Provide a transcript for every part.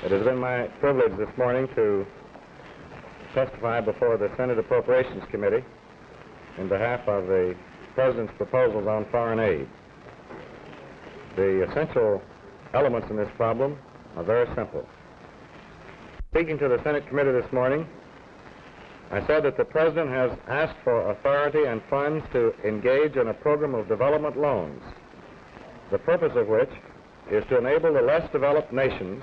It has been my privilege this morning to testify before the Senate Appropriations Committee in behalf of the President's proposals on foreign aid. The essential elements in this problem are very simple. Speaking to the Senate committee this morning, I said that the President has asked for authority and funds to engage in a program of development loans, the purpose of which is to enable the less developed nations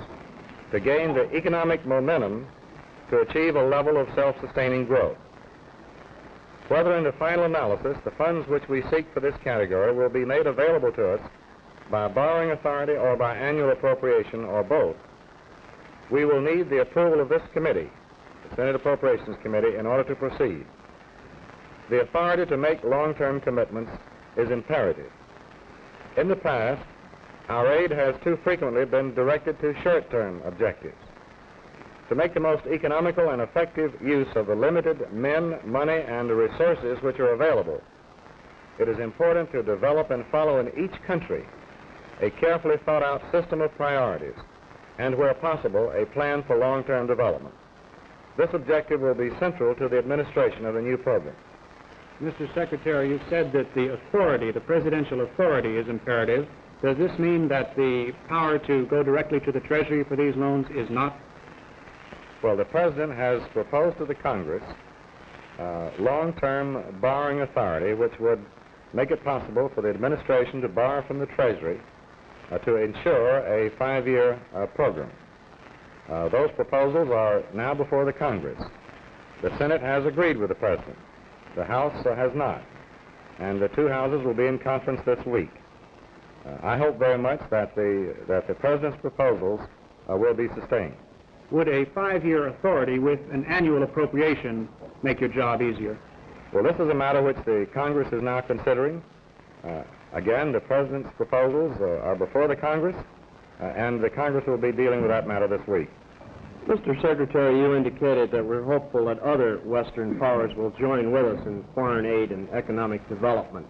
to gain the economic momentum to achieve a level of self-sustaining growth. Whether in the final analysis, the funds which we seek for this category will be made available to us by borrowing authority or by annual appropriation or both, we will need the approval of this committee, the Senate Appropriations Committee, in order to proceed. The authority to make long-term commitments is imperative. In the past, our aid has too frequently been directed to short-term objectives. To make the most economical and effective use of the limited men, money, and the resources which are available, it is important to develop and follow in each country a carefully thought-out system of priorities and, where possible, a plan for long-term development. This objective will be central to the administration of the new program. Mr. Secretary, you said that the authority, the presidential authority, is imperative. Does this mean that the power to go directly to the Treasury for these loans is not? Well, the President has proposed to the Congress long-term borrowing authority, which would make it possible for the administration to borrow from the Treasury to ensure a 5-year program. Those proposals are now before the Congress. The Senate has agreed with the President. The House has not. And the two houses will be in conference this week. I hope very much that the President's proposals will be sustained. Would a 5-year authority with an annual appropriation make your job easier? Well, this is a matter which the Congress is now considering. Again, the President's proposals are before the Congress, and the Congress will be dealing with that matter this week. Mr. Secretary, you indicated that we're hopeful that other Western powers will join with us in foreign aid and economic development.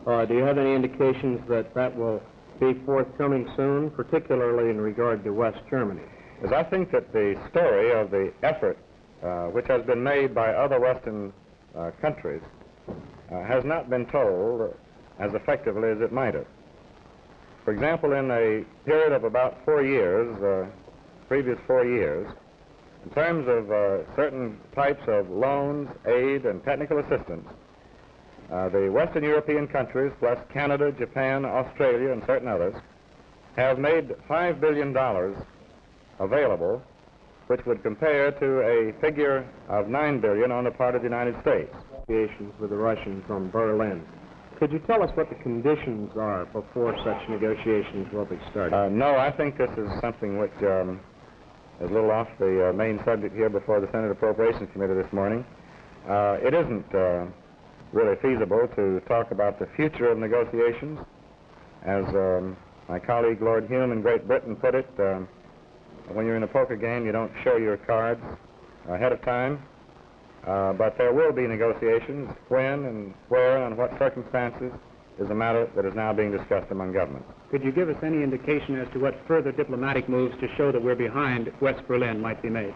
Do you have any indications that that will be forthcoming soon, particularly in regard to West Germany? As I think that the story of the effort which has been made by other Western countries has not been told as effectively as it might have. For example, in a period of about 4 years, previous 4 years, in terms of certain types of loans, aid, and technical assistance, the Western European countries, plus Canada, Japan, Australia, and certain others, have made $5 billion available, which would compare to a figure of $9 billion on the part of the United States. Negotiations with the Russians from Berlin. Could you tell us what the conditions are before such negotiations will be started? No, I think this is something which is a little off the main subject here before the Senate Appropriations Committee this morning. It isn't really feasible to talk about the future of negotiations. As my colleague Lord Hume in Great Britain put it, when you're in a poker game, you don't show your cards ahead of time. But there will be negotiations. When and where and what circumstances is a matter that is now being discussed among governments. Could you give us any indication as to what further diplomatic moves to show that we're behind West Berlin might be made?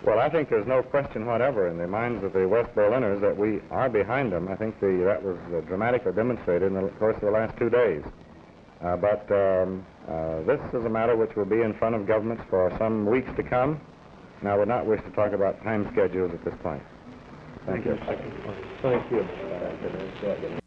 Well, I think there's no question whatever in the minds of the West Berliners that we are behind them. I think that was dramatically demonstrated in the course of the last 2 days. But this is a matter which will be in front of governments for some weeks to come. And I would not wish to talk about time schedules at this point. Thank you. Thank you.